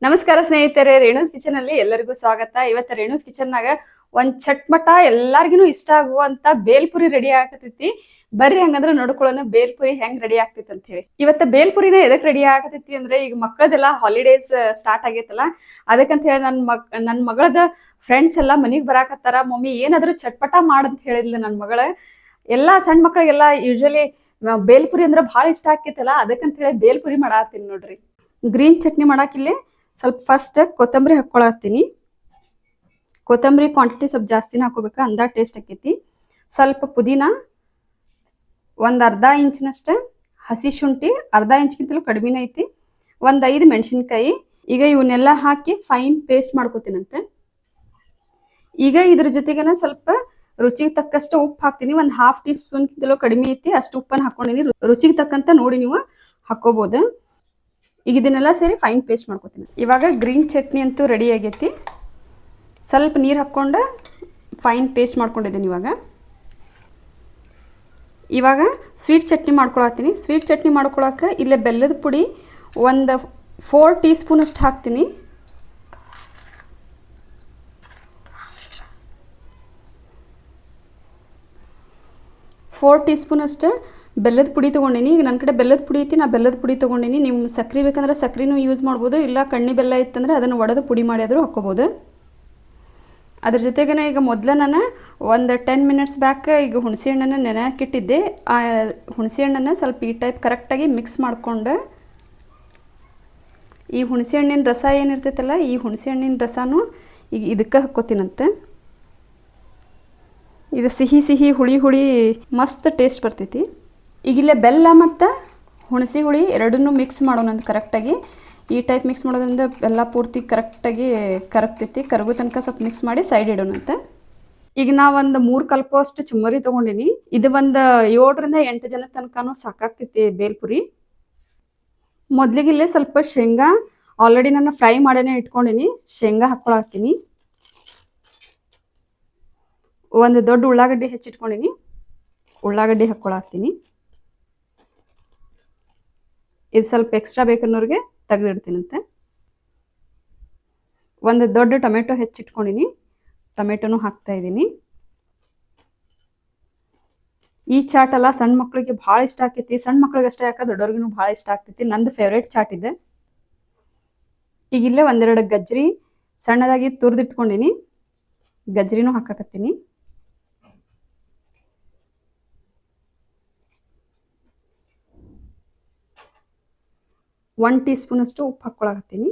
ನಮಸ್ಕಾರ ಸ್ನೇಹಿತರೆ, ರೇಣುಸ್ ಕಿಚನ್ ಅಲ್ಲಿ ಎಲ್ಲರಿಗೂ ಸ್ವಾಗತ. ಇವತ್ತು ರೇಣುಸ್ ಕಿಚನ್ ನಾಗ ಒಂದ್ ಚಟ್ಮಟ ಎಲ್ಲಾರ್ಗಿನೂ ಇಷ್ಟ ಆಗುವಂತ ಬೇಲ್ಪುರಿ ರೆಡಿ ಆಗತೈತಿ. ಬರ್ರಿ ಹಂಗಂದ್ರ ನೋಡ್ಕೊಳ್ಳೋಣ ಬೇಲ್ಪುರಿ ಹೆಂಗ್ ರೆಡಿ ಆಗ್ತೈತಿ ಅಂತ ಹೇಳಿ. ಇವತ್ತ ಬೇಲ್ಪುರಿನ ಎದಕ್ ರೆಡಿ ಆಗತೈತಿ ಅಂದ್ರೆ, ಈಗ ಮಕ್ಕಳದೆಲ್ಲ ಹಾಲಿಡೇಸ್ ಸ್ಟಾರ್ಟ್ ಆಗೈತಲ್ಲ, ಅದಕ್ಕಂತ ಹೇಳಿ ನನ್ ಮಗಳದ ಫ್ರೆಂಡ್ಸ್ ಎಲ್ಲಾ ಮನಿಗ್ ಬರಾಕತ್ತಾರ. ಮಮ್ಮಿ ಏನಾದ್ರು ಚಟ್ಪಟ ಮಾಡಂತ ಹೇಳಿದ್ಲು ನನ್ ಮಗಳ. ಎಲ್ಲಾ ಸಣ್ಣ ಮಕ್ಕಳಿಗೆಲ್ಲ ಯೂಶಲಿ ಬೇಲ್ಪುರಿ ಅಂದ್ರೆ ಬಹಳ ಇಷ್ಟ ಆಕೈತಲ್ಲ, ಅದಕ್ಕಂತ ಹೇಳಿ ಬೇಲ್ಪುರಿ ಮಾಡಾತೀನಿ ನೋಡ್ರಿ. ಗ್ರೀನ್ ಚಟ್ನಿ ಮಾಡಾಕಿಲ್ಲಿ ಸ್ವಲ್ಪ ಫಸ್ಟ್ ಕೊತ್ತಂಬರಿ ಹಾಕ್ಕೊಳತ್ತೀನಿ. ಕೊತ್ತಂಬರಿ ಕ್ವಾಂಟಿಟಿ ಸ್ವಲ್ಪ ಜಾಸ್ತಿನ ಹಾಕೋಬೇಕು, ಅಂದ ಟೇಸ್ಟ್ ಆಕೈತಿ. ಸ್ವಲ್ಪ ಪುದೀನ, ಒಂದು ಅರ್ಧ ಇಂಚಿನಷ್ಟ ಹಸಿ ಶುಂಠಿ, ಅರ್ಧ ಇಂಚ್ಗಿಂತಲೂ ಕಡಿಮೆನೇ ಐತಿ. ಒಂದು 5 ಮೆಣಸಿನ್ಕಾಯಿ. ಈಗ ಇವನ್ನೆಲ್ಲ ಹಾಕಿ ಫೈನ್ ಪೇಸ್ಟ್ ಮಾಡ್ಕೋತೀನಂತೆ. ಈಗ ಇದ್ರ ಜೊತೆಗೇನ ಸ್ವಲ್ಪ ರುಚಿಗೆ ತಕ್ಕಷ್ಟು ಉಪ್ಪು ಹಾಕ್ತೀನಿ. ಒಂದು ½ ಟೀ ಸ್ಪೂನ್ಗಿಂತಲೂ ಕಡಿಮೆ ಐತಿ, ಅಷ್ಟು ಉಪ್ಪನ್ನು ಹಾಕೊಂಡಿನಿ. ರುಚಿಗೆ ತಕ್ಕಂತ ನೋಡಿ ನೀವು ಹಾಕೋಬಹುದು. ಈಗ ಇದನ್ನೆಲ್ಲ ಸೇರಿ ಫೈನ್ ಪೇಸ್ಟ್ ಮಾಡ್ಕೊತೀನಿ. ಇವಾಗ ಗ್ರೀನ್ ಚಟ್ನಿ ಅಂತೂ ರೆಡಿ ಆಗೈತಿ. ಸ್ವಲ್ಪ ನೀರು ಹಾಕ್ಕೊಂಡು ಫೈನ್ ಪೇಸ್ಟ್ ಮಾಡ್ಕೊಂಡಿದ್ದೀನಿ. ಇವಾಗ ಸ್ವೀಟ್ ಚಟ್ನಿ ಮಾಡ್ಕೊಳತ್ತೀನಿ. ಸ್ವೀಟ್ ಚಟ್ನಿ ಮಾಡ್ಕೊಳಕ್ಕೆ ಇಲ್ಲೇ ಬೆಲ್ಲದ ಪುಡಿ ಒಂದು 4 ಟೀ ಸ್ಪೂನ್ ಅಷ್ಟು ಹಾಕ್ತೀನಿ. ಟೀ ಸ್ಪೂನ್ ಅಷ್ಟು ಬೆಲ್ಲದ ಪುಡಿ ತೊಗೊಂಡಿನಿ. ಈಗ ನನ್ನ ಕಡೆ ಬೆಲ್ಲದ ಪುಡಿ ಐತಿ, ನಾ ಬೆಲ್ಲದ ಪುಡಿ ತೊಗೊಂಡಿನಿ. ನೀವು ಸಕ್ಕರೆ ಬೇಕಂದ್ರೆ ಸಕ್ಕರೆನೂ ಯೂಸ್ ಮಾಡ್ಬೋದು, ಇಲ್ಲ ಕಣ್ಣಿ ಬೆಲ್ಲ ಇತ್ತಂದರೆ ಅದನ್ನು ಒಡೆದು ಪುಡಿ ಮಾಡಿ ಆದರೂ ಹಾಕ್ಕೋಬೋದು. ಅದ್ರ ಜೊತೆಗೇ ಈಗ ಮೊದಲು ನಾನು ಒಂದು 10 ಮಿನಿಟ್ಸ್ ಬ್ಯಾಕ್ ಈಗ ಹುಣಸೆ ಹಣ್ಣನ್ನು ನೆನೆಯಾಕಿಟ್ಟಿದ್ದೆ. ಆ ಹುಣಸೆ ಹಣ್ಣನ್ನು ಸ್ವಲ್ಪ ಈ ಟೈಪ್ ಕರೆಕ್ಟಾಗಿ ಮಿಕ್ಸ್ ಮಾಡಿಕೊಂಡು, ಈ ಹುಣಸೆ ಹಣ್ಣಿನ ರಸ ಏನಿರ್ತೈತಲ್ಲ, ಈ ಹುಣಸೆ ಹಣ್ಣಿನ ರಸನೂ ಈಗ ಇದಕ್ಕೆ ಹಾಕ್ಕೋತೀನಂತೆ. ಇದು ಸಿಹಿ ಸಿಹಿ ಹುಳಿ ಹುಳಿ ಮಸ್ತ್ ಟೇಸ್ಟ್ ಬರ್ತೈತಿ. ಈಗಿಲ್ಲೇ ಬೆಲ್ಲ ಮತ್ತು ಹುಣಸೆ ಹುಳಿ ಎರಡನ್ನೂ ಮಿಕ್ಸ್ ಮಾಡೋಣ ಕರೆಕ್ಟಾಗಿ. ಈ ಟೈಪ್ ಮಿಕ್ಸ್ ಮಾಡೋದ್ರಿಂದ ಬೆಲ್ಲ ಪೂರ್ತಿ ಕರೆಕ್ಟಾಗಿ ಕರಗ್ತೈತಿ. ಕರಗೋ ತನಕ ಸ್ವಲ್ಪ ಮಿಕ್ಸ್ ಮಾಡಿ ಸೈಡ್ ಇಡೋಣಂತೆ. ಈಗ ನಾ ಒಂದು 3 ಕಲ್ಪಷ್ಟು ಚುಮ್ಮರಿ ತೊಗೊಂಡಿನಿ. ಇದು ಒಂದು 7ರಿಂದ 8 ಜನ ತನಕನೂ ಸಾಕಾಗ್ತೈತಿ ಬೇಲ್ಪುರಿ. ಮೊದಲಿಗೆ ಇಲ್ಲೇ ಸ್ವಲ್ಪ ಶೇಂಗಾ ಆಲ್ರೆಡಿ ನಾನು ಫ್ರೈ ಮಾಡೇನೆ ಇಟ್ಕೊಂಡಿನಿ. ಶೇಂಗಾ ಹಾಕ್ಕೊಳತ್ತೀನಿ. ಒಂದು ದೊಡ್ಡ ಉಳ್ಳಾಗಡ್ಡಿ ಹೆಚ್ಚಿಟ್ಕೊಂಡಿನಿ, ಉಳ್ಳಾಗಡ್ಡಿ ಹಾಕ್ಕೊಳತ್ತೀನಿ. ಇದು ಸ್ವಲ್ಪ ಎಕ್ಸ್ಟ್ರಾ ಬೇಕನ್ನೋರಿಗೆ ತೆಗೆದಿಡ್ತೀನಂತೆ. ಒಂದು ದೊಡ್ಡ ಟೊಮೆಟೊ ಹೆಚ್ಚಿಟ್ಕೊಂಡಿನಿ, ಟೊಮೆಟೊನೂ ಹಾಕ್ತಾ ಇದ್ದೀನಿ. ಈ ಚಾಟ್ ಎಲ್ಲ ಸಣ್ಣ ಮಕ್ಕಳಿಗೆ ಭಾಳ ಇಷ್ಟ ಆಕೈತಿ. ಸಣ್ಣ ಮಕ್ಳಿಗೆ ಅಷ್ಟೇ ಯಾಕೆ, ದೊಡ್ಡವ್ರಿಗೂ ಭಾಳ ಇಷ್ಟ ಆಗ್ತೈತಿ. ನಂದು ಫೇವ್ರೇಟ್ ಚಾಟ್ ಇದೆ. ಈಗ ಇಲ್ಲೇ ಒಂದೆರಡು ಗಜ್ರಿ ಸಣ್ಣದಾಗಿ ತುರಿದಿಟ್ಕೊಂಡಿನಿ, ಗಜ್ರಿನೂ ಹಾಕಕತ್ತೀನಿ. ಒನ್ ಟೀ ಸ್ಪೂನ್ ಅಷ್ಟು ಉಪ್ಪು ಹಾಕ್ಕೊಳಕತ್ತೀನಿ.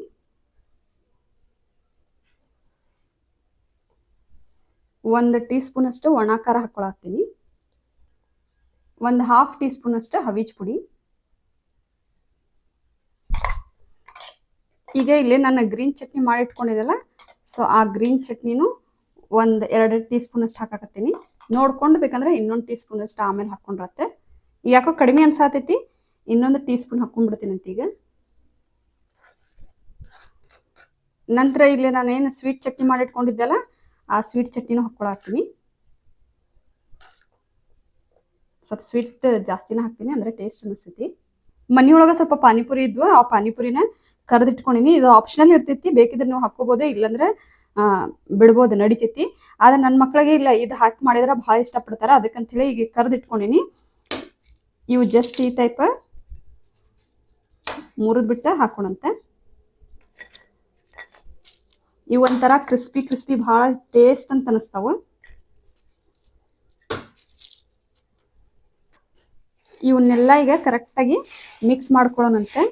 ಒಂದು ಟೀ ಸ್ಪೂನ್ ಅಷ್ಟು ಒಣ ಖಾರ ಹಾಕ್ಕೊಳತ್ತೀನಿ. ಒಂದು ½ ಟೀ ಸ್ಪೂನ್ ಅಷ್ಟು ಹವೀಜ್ ಪುಡಿ. ಈಗ ಇಲ್ಲಿ ನಾನು ಗ್ರೀನ್ ಚಟ್ನಿ ಮಾಡಿಟ್ಕೊಂಡಿದ್ದೆಲ್ಲ, ಸೊ ಆ ಗ್ರೀನ್ ಚಟ್ನಿನೂ ಒಂದು 2 ಟೀ ಸ್ಪೂನ್ ಅಷ್ಟು ಹಾಕಕತ್ತೀನಿ. ನೋಡ್ಕೊಂಡು ಬೇಕಂದ್ರೆ ಇನ್ನೊಂದು ಟೀ ಸ್ಪೂನ್ ಅಷ್ಟು ಆಮೇಲೆ ಹಾಕ್ಕೊಂಡ್ರತ್ತೆ. ಯಾಕೋ ಕಡಿಮೆ ಅನ್ಸಾತೈತಿ, ಇನ್ನೊಂದು ಟೀ ಸ್ಪೂನ್ ಹಾಕ್ಕೊಂಡ್ಬಿಡ್ತೀನಂತ. ಈಗ ನಂತರ ಇಲ್ಲಿ ನಾನೇನು ಸ್ವೀಟ್ ಚಟ್ನಿ ಮಾಡಿಟ್ಕೊಂಡಿದ್ದೆಲ್ಲ, ಆ ಸ್ವೀಟ್ ಚಟ್ನಿನೂ ಹಾಕ್ಕೊಳತ್ತೀನಿ. ಸ್ವಲ್ಪ ಸ್ವೀಟ್ ಜಾಸ್ತಿನ ಹಾಕ್ತೀನಿ, ಅಂದರೆ ಟೇಸ್ಟ್ ಅನಿಸ್ತೈತಿ. ಮನೆಯೊಳಗೆ ಸ್ವಲ್ಪ ಪಾನಿಪುರಿ ಇದ್ವು, ಆ ಪಾನಿಪುರಿನ ಕರೆದಿಟ್ಕೊಂಡಿನಿ. ಇದು ಆಪ್ಷನಲ್ ಇರ್ತೈತಿ, ಬೇಕಿದ್ರೆ ನೀವು ಹಾಕ್ಕೋಬೋದು, ಇಲ್ಲಾಂದ್ರೆ ಬಿಡ್ಬೋದು, ನಡಿತೈತಿ. ಆದರೆ ನನ್ನ ಮಕ್ಕಳಿಗೆ ಇಲ್ಲ ಇದು ಹಾಕಿ ಮಾಡಿದ್ರೆ ಭಾಳ ಇಷ್ಟಪಡ್ತಾರೆ, ಅದಕ್ಕಂತೇಳಿ ಈಗ ಕರೆದಿಟ್ಕೊಂಡಿನಿ. ಇವು ಜಸ್ಟ್ ಈ ಟೈಪ್ ಮುರಿದ್ಬಿಟ್ಟು ಹಾಕೋಣಂತೆ. ಇವು ಒಂಥರ ಕ್ರಿಸ್ಪಿ ಕ್ರಿಸ್ಪಿ ಭಾಳ ಟೇಸ್ಟ್ ಅಂತ ಅನಿಸ್ತಾವೆ. ಇವನ್ನೆಲ್ಲ ಈಗ ಕರೆಕ್ಟಾಗಿ ಮಿಕ್ಸ್ ಮಾಡ್ಕೊಳ್ಳೋಣಂತೆ.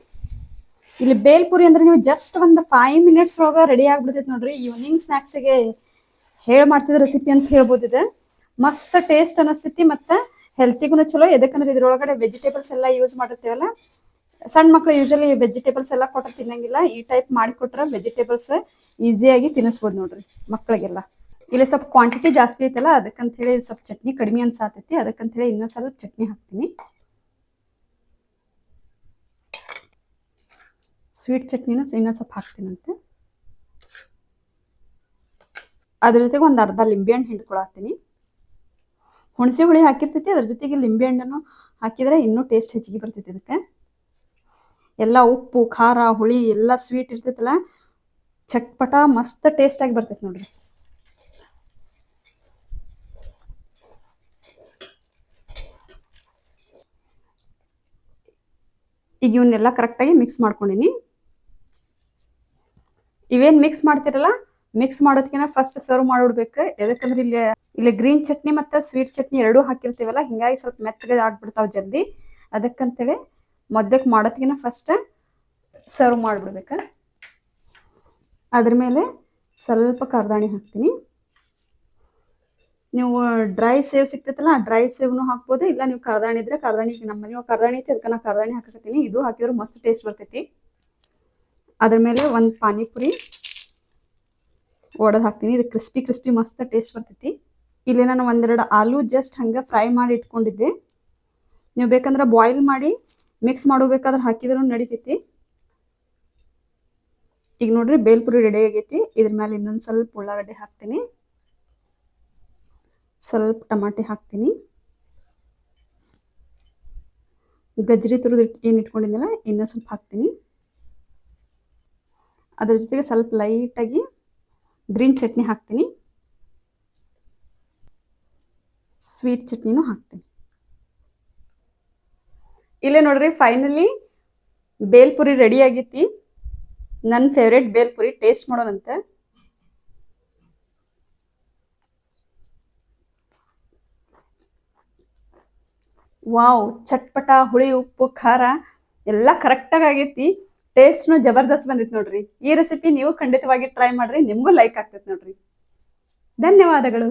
ಇಲ್ಲಿ ಬೇಲ್ಪುರಿ ಅಂದ್ರೆ ನೀವು ಜಸ್ಟ್ ಒಂದು 5 ಮಿನಿಟ್ಸ್ ಒಳಗೆ ರೆಡಿ ಆಗ್ಬಿಡ್ತೈತೆ ನೋಡ್ರಿ. ಈವ್ನಿಂಗ್ ಸ್ನ್ಯಾಕ್ಸಿಗೆ ಹೇಳಿ ಮಾಡಿಸಿದ ರೆಸಿಪಿ ಅಂತ ಹೇಳ್ಬೋದು. ಇದು ಮಸ್ತ್ ಟೇಸ್ಟ್ ಅನಿಸ್ತೈತಿ ಮತ್ತು ಹೆಲ್ತಿಗೂ ಚಲೋ. ಎದಕ್ಕಂದ್ರೆ ಇದ್ರೊಳಗಡೆ ವೆಜಿಟೇಬಲ್ಸ್ ಎಲ್ಲ ಯೂಸ್ ಮಾಡಿರ್ತೀವಲ್ಲ, ಸಣ್ಣ ಮಕ್ಕಳು ಯೂಶಲಿ ವೆಜಿಟೇಬಲ್ಸ್ ಎಲ್ಲ ಕೊಟ್ಟರೆ ತಿನ್ನಂಗಿಲ್ಲ. ಈ ಟೈಪ್ ಮಾಡಿಕೊಟ್ರೆ ವೆಜಿಟೇಬಲ್ಸ್ ಈಸಿಯಾಗಿ ತಿನ್ನಿಸ್ಬೋದು ನೋಡ್ರಿ ಮಕ್ಕಳಿಗೆಲ್ಲ. ಇಲ್ಲಿ ಸ್ವಲ್ಪ ಕ್ವಾಂಟಿಟಿ ಜಾಸ್ತಿ ಐತಲ್ಲ, ಅದಕ್ಕಂತೇಳಿ ಸ್ವಲ್ಪ ಚಟ್ನಿ ಕಡಿಮೆ ಅನ್ಸಾತೈತಿ, ಅದಕ್ಕಂತೇಳಿ ಇನ್ನೂ ಸ್ವಲ್ಪ ಚಟ್ನಿ ಹಾಕ್ತೀನಿ. ಸ್ವೀಟ್ ಚಟ್ನಿನ ಇನ್ನೂ ಸ್ವಲ್ಪ ಹಾಕ್ತೀನಂತೆ. ಅದ್ರ ಜೊತೆಗೆ ಒಂದು ಅರ್ಧ ಲಿಂಬೆಹಣ್ಣು ಹಿಂಡ್ಕೊಳತ್ತೀನಿ. ಹುಣಸೆ ಹುಳಿ ಹಾಕಿರ್ತೈತಿ, ಅದ್ರ ಜೊತೆಗೆ ಲಿಂಬೆಹಣ್ಣನ್ನು ಹಾಕಿದರೆ ಇನ್ನೂ ಟೇಸ್ಟ್ ಹೆಚ್ಚಿಗೆ ಬರ್ತೈತಿ. ಇದಕ್ಕೆ ಎಲ್ಲ ಉಪ್ಪು ಖಾರ ಹುಳಿ ಎಲ್ಲ ಸ್ವೀಟ್ ಇರ್ತೈತಲ್ಲ, ಚಟ್ಪಟ ಮಸ್ತ್ ಟೇಸ್ಟ್ ಆಗಿ ಬರ್ತೈತೆ ನೋಡ್ರಿ. ಈಗ ಇವನ್ನೆಲ್ಲ ಕರೆಕ್ಟಾಗಿ ಮಿಕ್ಸ್ ಮಾಡ್ಕೊಂಡಿನಿ. ಇವೇನ್ ಮಿಕ್ಸ್ ಮಾಡ್ತಿರಲ್ಲ, ಮಿಕ್ಸ್ ಮಾಡೋದಕ್ಕಿಂತ ಫಸ್ಟ್ ಸರ್ವ್ ಮಾಡಿಬಿಡ್ಬೇಕು. ಯಾಕಂದ್ರೆ ಇಲ್ಲಿ ಗ್ರೀನ್ ಚಟ್ನಿ ಮತ್ತು ಸ್ವೀಟ್ ಚಟ್ನಿ ಎರಡೂ ಹಾಕಿರ್ತೀವಲ್ಲ, ಹಿಂಗಾಗಿ ಸ್ವಲ್ಪ ಮೆತ್ತಗೆ ಆಗ್ಬಿಡ್ತಾವೆ ಜಲ್ದಿ. ಅದಕ್ಕಂತೇಳಿ ಮದ್ದಕ್ಕೆ ಮಾಡೋದಕ್ಕಿಂತ ಫಸ್ಟ್ ಸರ್ವ್ ಮಾಡಿಬಿಡ್ಬೇಕು. ಅದ್ರ ಮೇಲೆ ಸ್ವಲ್ಪ ಕಾರ್ದಾಣಿ ಹಾಕ್ತೀನಿ. ನೀವು ಡ್ರೈ ಸೇವ್ ಸಿಗ್ತೈತಲ್ಲ, ಡ್ರೈ ಸೇವ್ನು ಹಾಕ್ಬೋದು. ಇಲ್ಲ ನೀವು ಕಾರ್ದಾಣಿ ಇದ್ರೆ ಕಾರ್ದಾಣಿ, ನಮ್ಮನೆ ಕಾರ್ದಾಣಿ ಐತಿ, ಅದಕ್ಕೆ ನಾನು ಕಾರ್ದಾಣಿ ಹಾಕತ್ತೀನಿ. ಇದು ಹಾಕಿದ್ರೆ ಮಸ್ತ್ ಟೇಸ್ಟ್ ಬರ್ತೈತಿ. ಅದ್ರ ಮೇಲೆ ಒಂದು ಪಾನಿಪುರಿ ಒಡೆದು ಹಾಕ್ತೀನಿ. ಇದು ಕ್ರಿಸ್ಪಿ ಮಸ್ತ್ ಟೇಸ್ಟ್ ಬರ್ತೈತಿ. ಇಲ್ಲಿ ನಾನು ಒಂದೆರಡು ಆಲೂ ಜಸ್ಟ್ ಹಂಗೆ ಫ್ರೈ ಮಾಡಿ ಇಟ್ಕೊಂಡಿದ್ದೆ. ನೀವು ಬೇಕಂದ್ರೆ ಬಾಯ್ಲ್ ಮಾಡಿ ಮಿಕ್ಸ್ ಮಾಡಬೇಕಾದ್ರೆ ಹಾಕಿದ್ರೂ ನಡಿತೈತಿ. ಈಗ ನೋಡ್ರಿ ಬೇಲ್ಪುರಿ ರೆಡಿ ಆಗೈತಿ. ಇದ್ರ ಮೇಲೆ ಇನ್ನೊಂದು ಸ್ವಲ್ಪ ಉಳ್ಳಾಗಡ್ಡೆ ಹಾಕ್ತೀನಿ, ಸ್ವಲ್ಪ ಟಮಾಟೆ ಹಾಕ್ತೀನಿ, ಗಜ್ರಿ ತುರಿದು ಏನು ಇಟ್ಕೊಂಡಿದ್ದೆಲ್ಲ ಇನ್ನೂ ಸ್ವಲ್ಪ ಹಾಕ್ತೀನಿ. ಅದ್ರ ಜೊತೆಗೆ ಸ್ವಲ್ಪ ಲೈಟಾಗಿ ಗ್ರೀನ್ ಚಟ್ನಿ ಹಾಕ್ತೀನಿ, ಸ್ವೀಟ್ ಚಟ್ನಿನೂ ಹಾಕ್ತೀನಿ. ಇಲ್ಲೇ ನೋಡ್ರಿ ಫೈನಲಿ ಬೇಲ್ಪುರಿ ರೆಡಿ ಆಗೈತಿ. ನನ್ನ ಫೇವ್ರೇಟ್ ಬೇಲ್ಪುರಿ. ಟೇಸ್ಟ್ ಮಾಡೋಣಂತೆ. ವಾವ್, ಚಟ್ಪಟ, ಹುಳಿ, ಉಪ್ಪು, ಖಾರ ಎಲ್ಲ ಕರೆಕ್ಟಾಗಿ ಆಗೈತಿ. ಟೇಸ್ಟ್ನು ಜಬರ್ದಸ್ತ್ ಬಂದಿತ್ತು ನೋಡ್ರಿ. ಈ ರೆಸಿಪಿ ನೀವು ಖಂಡಿತವಾಗಿ ಟ್ರೈ ಮಾಡ್ರಿ, ನಿಮಗೂ ಲೈಕ್ ಆಗ್ತೈತೆ ನೋಡ್ರಿ. ಧನ್ಯವಾದಗಳು.